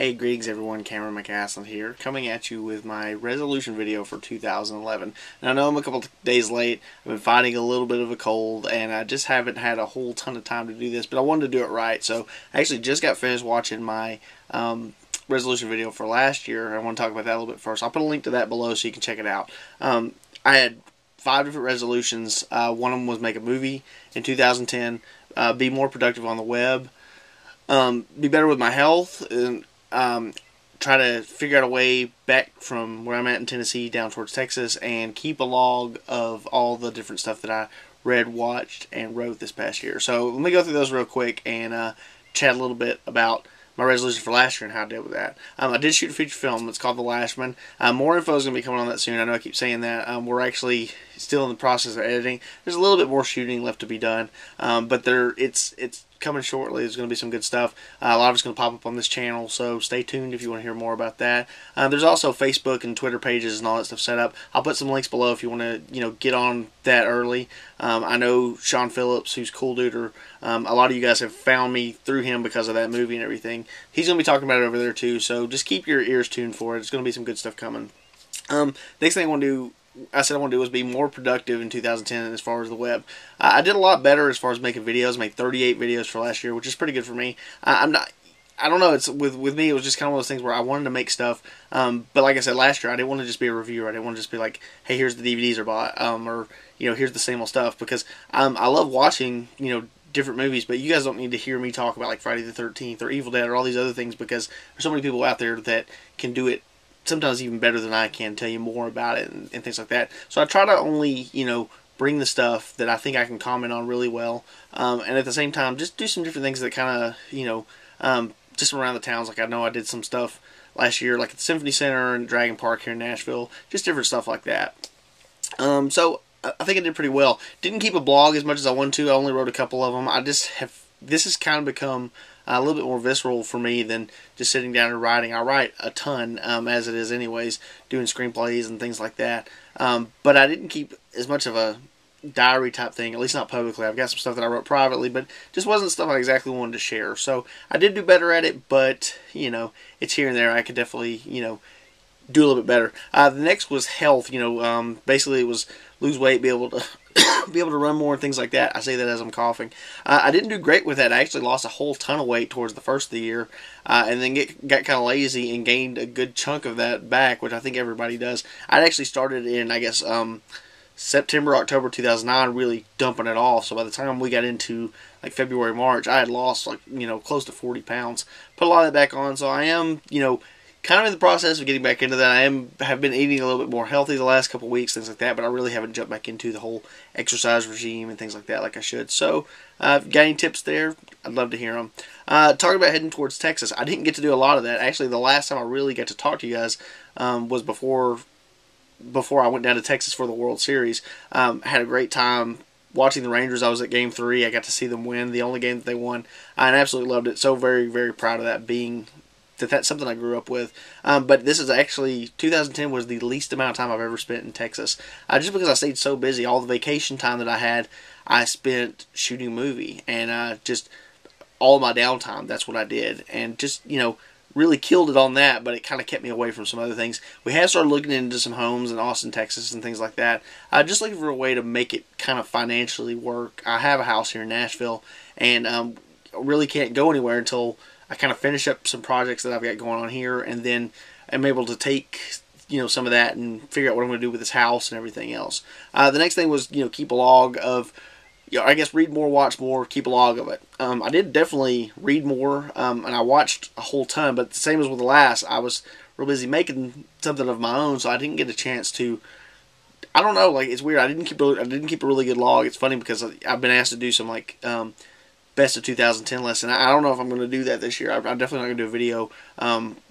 Hey, greetings everyone, Cameron McCasland here, coming at you with my resolution video for 2011. Now I know I'm a couple days late, I've been fighting a little bit of a cold, and I just haven't had a whole ton of time to do this, but I wanted to do it right, so I actually just got finished watching my resolution video for last year. I want to talk about that a little bit first. I'll put a link to that below so you can check it out. I had 5 different resolutions. One of them was make a movie in 2010, be more productive on the web, be better with my health, and try to figure out a way back from where I'm at in Tennessee down towards Texas and keep a log of all the different stuff that I read, watched, and wrote this past year. So let me go through those real quick and chat a little bit about my resolution for last year and how I did with that. I did shoot a feature film. It's called The Lashman. More info is going to be coming on that soon. I know I keep saying that. We're actually still in the process of editing. There's a little bit more shooting left to be done, but it's coming shortly. There's going to be some good stuff. A lot of it's going to pop up on this channel, so stay tuned if you want to hear more about that. There's also Facebook and Twitter pages and all that stuff set up. I'll put some links below if you want to, get on that early. I know Sean Phillips, who's Cool Duder. A lot of you guys have found me through him because of that movie and everything. He's going to be talking about it over there too, so just keep your ears tuned for it. It's going to be some good stuff coming. Next thing I want to do was be more productive in 2010 as far as the web. I did a lot better as far as making videos. I made 38 videos for last year, which is pretty good for me. I don't know. It's with me. It was just kind of one of those things where I wanted to make stuff. But like I said last year, I didn't want to just be a reviewer. I didn't want to just be like, hey, here's the DVDs I bought, or here's the same old stuff. Because I love watching different movies, but you guys don't need to hear me talk about like Friday the 13th or Evil Dead or all these other things, because there's so many people out there that can do it sometimes even better than I can, tell you more about it and things like that. So I try to only, bring the stuff that I think I can comment on really well, and at the same time, just do some different things that kind of, just around the towns. Like I know I did some stuff last year, like at the Symphony Center and Dragon Park here in Nashville, just different stuff like that. So I think I did pretty well. Didn't keep a blog as much as I wanted to. I only wrote a couple of them. This has kind of become a little bit more visceral for me than just sitting down and writing. I write a ton, as it is anyways, doing screenplays and things like that. But I didn't keep as much of a diary type thing, at least not publicly. I've got some stuff that I wrote privately, but just wasn't stuff I exactly wanted to share. So I did do better at it, but, it's here and there. I could definitely, do a little bit better. The next was health. Basically it was lose weight, be able to be able to run more and things like that. I say that as I'm coughing. I didn't do great with that. I actually lost a whole ton of weight towards the first of the year, and then got kind of lazy and gained a good chunk of that back, which I think everybody does. I actually started in, I guess, September, October 2009, really dumping it off. So by the time we got into like February, March, I had lost like close to 40 pounds. Put a lot of that back on. So I am kind of in the process of getting back into that. I have been eating a little bit more healthy the last couple weeks, things like that, but I really haven't jumped back into the whole exercise regime and things like that like I should. So, if you got any tips there, I'd love to hear them. Talking about heading towards Texas, I didn't get to do a lot of that. Actually, the last time I really got to talk to you guys was before I went down to Texas for the World Series. I had a great time watching the Rangers. I was at Game 3. I got to see them win, the only game that they won. I absolutely loved it. So very, very proud of that, being that's something I grew up with. But this is actually, 2010 was the least amount of time I've ever spent in Texas. Just because I stayed so busy. All the vacation time that I had, I spent shooting a movie. And just all of my downtime, that's what I did. And just, really killed it on that, but it kind of kept me away from some other things. We have started looking into some homes in Austin, Texas and things like that. Just looking for a way to make it kind of financially work. I have a house here in Nashville, and really can't go anywhere until I kind of finish up some projects that I've got going on here, and then I'm able to take some of that and figure out what I'm going to do with this house and everything else. The next thing was keep a log of, I guess, read more, watch more, keep a log of it. I did definitely read more, and I watched a whole ton, but the same as with the last, I was real busy making something of my own, so I didn't get a chance to. I don't know, like, it's weird. I didn't keep a really good log. It's funny because I've been asked to do some like best of 2010 list, and I don't know if I'm going to do that this year. I'm definitely not going to do a video,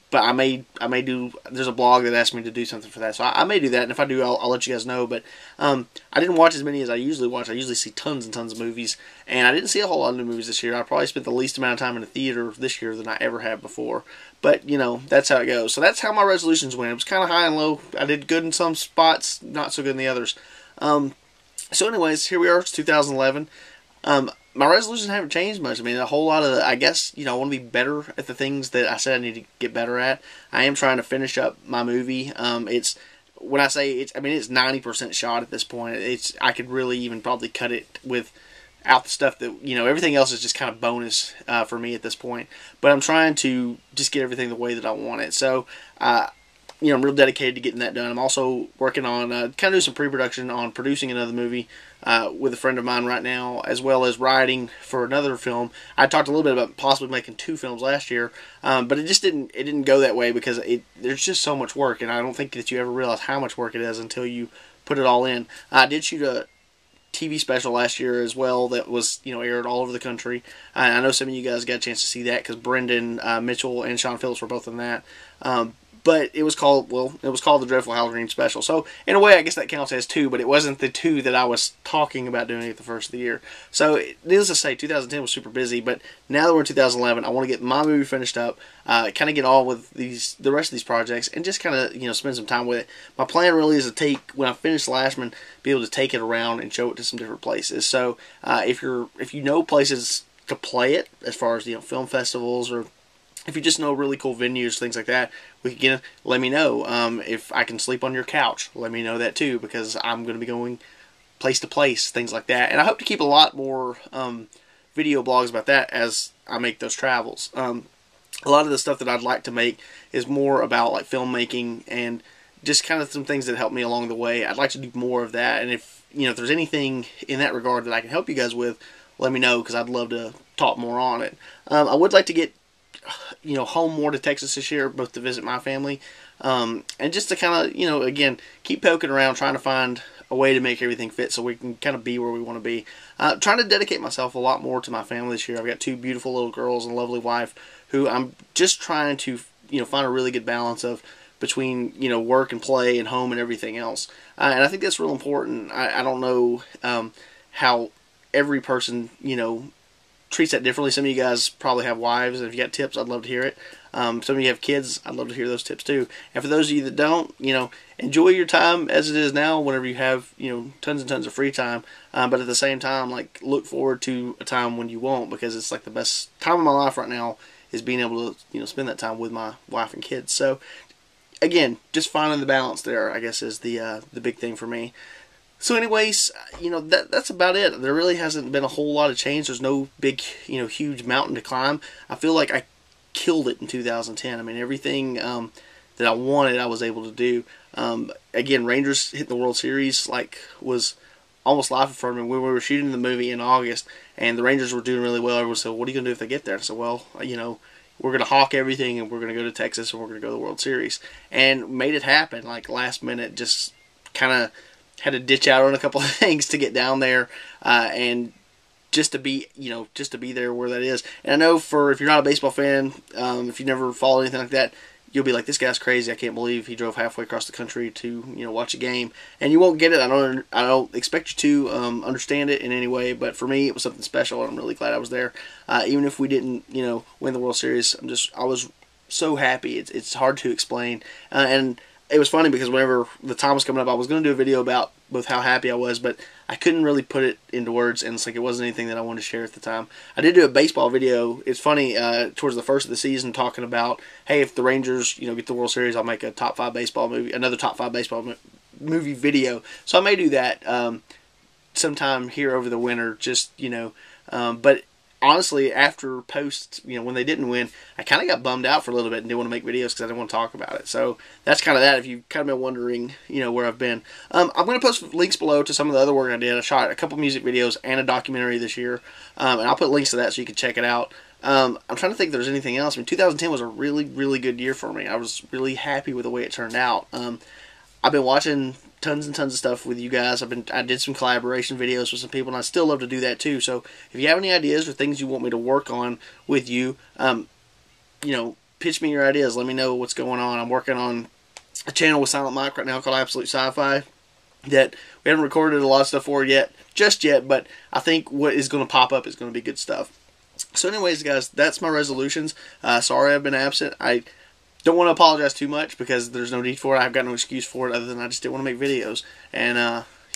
but I may do. There's a blog that asked me to do something for that, so I may do that, and if I do, I'll let you guys know. But I didn't watch as many as I usually watch. I usually see tons and tons of movies, and I didn't see a whole lot of new movies this year. I probably spent the least amount of time in a theater this year than I ever have before. But that's how it goes. So that's how my resolutions went. It was kind of high and low. I did good in some spots, not so good in the others. So anyways, here we are. It's 2011. my resolutions haven't changed much. I mean, a whole lot of I guess, I want to be better at the things that I said I need to get better at. I am trying to finish up my movie. It's when I say it's, I mean, it's 90% shot at this point. I could really even probably cut it without the stuff that, everything else is just kind of bonus for me at this point. But I'm trying to just get everything the way that I want it. So, I'm real dedicated to getting that done. I'm also working on kind of doing some pre-production on producing another movie with a friend of mine right now, as well as writing for another film. I talked a little bit about possibly making 2 films last year, but it just didn't go that way because there's just so much work, and I don't think that you ever realize how much work it is until you put it all in. I did shoot a TV special last year as well that was aired all over the country. I know some of you guys got a chance to see that because Brendan Mitchell and Sean Phillips were both in that. But it was called the Dreadful Halloween Special. So, in a way, I guess that counts as 2, but it wasn't the 2 that I was talking about doing at the first of the year. So, needless to say, 2010 was super busy, but now that we're in 2011, I want to get my movie finished up, kind of get on with the rest of these projects, and just kind of, spend some time with it. My plan really is to when I finish the last one, be able to take it around and show it to some different places. So, if you know places to play it, as far as, film festivals, or if you just know really cool venues, things like that, let me know. If I can sleep on your couch, let me know that too, because I'm going to be going place to place, things like that. And I hope to keep a lot more video blogs about that as I make those travels. A lot of the stuff that I'd like to make is more about like filmmaking and just kind of some things that help me along the way. I'd like to do more of that. And if there's anything in that regard that I can help you guys with, let me know, because I'd love to talk more on it. I would like to get home more to Texas this year, both to visit my family, and just to kind of, again, keep poking around, trying to find a way to make everything fit so we can kind of be where we want to be. Trying to dedicate myself a lot more to my family this year. I've got 2 beautiful little girls and a lovely wife who I'm just trying to, find a really good balance of between, work and play and home and everything else. And I think that's real important. I don't know how every person, treats that differently. Some of you guys probably have wives, and if you got tips, I'd love to hear it. Some of you have kids, I'd love to hear those tips too. And for those of you that don't, enjoy your time as it is now whenever you have, tons and tons of free time. But at the same time, like, look forward to a time when you won't, because it's like the best time of my life right now is being able to, spend that time with my wife and kids. So, again, just finding the balance there, I guess, is the big thing for me. So anyways, that's about it. There really hasn't been a whole lot of change. There's no big, huge mountain to climb. I feel like I killed it in 2010. I mean, everything that I wanted, I was able to do. Again, Rangers hit the World Series, was almost life-affirming. We were shooting the movie in August, and the Rangers were doing really well. Everyone said, what are you going to do if they get there? I said, well, we're going to hawk everything, and we're going to go to Texas, and we're going to go to the World Series. And made it happen, last minute, just kind of had to ditch out on a couple of things to get down there, and just to be there where that is. And I know if you're not a baseball fan, if you never follow anything like that, you'll be like, this guy's crazy. I can't believe he drove halfway across the country to watch a game. And you won't get it. I don't expect you to understand it in any way. But for me, it was something special, and I'm really glad I was there. Even if we didn't win the World Series, I was so happy. It's hard to explain. And it was funny because whenever the time was coming up, I was going to do a video about both how happy I was, but I couldn't really put it into words, and it's like it wasn't anything that I wanted to share at the time. I did do a baseball video. It's funny, towards the first of the season, talking about, hey, if the Rangers, get the World Series, I'll make a top 5 baseball movie, another top 5 baseball movie video. So I may do that sometime here over the winter, but honestly, after when they didn't win, I kind of got bummed out for a little bit and didn't want to make videos because I didn't want to talk about it. So that's kind of that. If you've kind of been wondering, where I've been, I'm going to post links below to some of the other work I did. I shot a couple music videos and a documentary this year, and I'll put links to that so you can check it out. I'm trying to think if there's anything else. I mean, 2010 was a really, really good year for me. I was really happy with the way it turned out. I've been watching tons and tons of stuff with you guys. I did some collaboration videos with some people, and I still love to do that too. So if you have any ideas or things you want me to work on with you, pitch me your ideas. Let me know what's going on. I'm working on a channel with Silent Mike right now called Absolute Sci-Fi that we haven't recorded a lot of stuff for just yet, but I think what is going to pop up is going to be good stuff. So anyways, guys, that's my resolutions. Sorry I've been absent. I don't want to apologize too much because there's no need for it. I've got no excuse for it other than I just didn't want to make videos. And,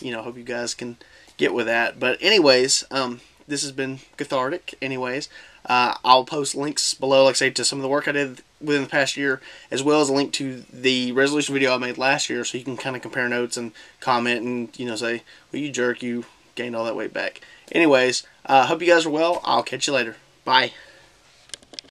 hope you guys can get with that. But anyways, this has been cathartic. Anyways, I'll post links below, like I say, to some of the work I did within the past year, as well as a link to the resolution video I made last year, so you can kind of compare notes and comment and, you know, say, well, you jerk, you gained all that weight back. Anyways, hope you guys are well. I'll catch you later. Bye.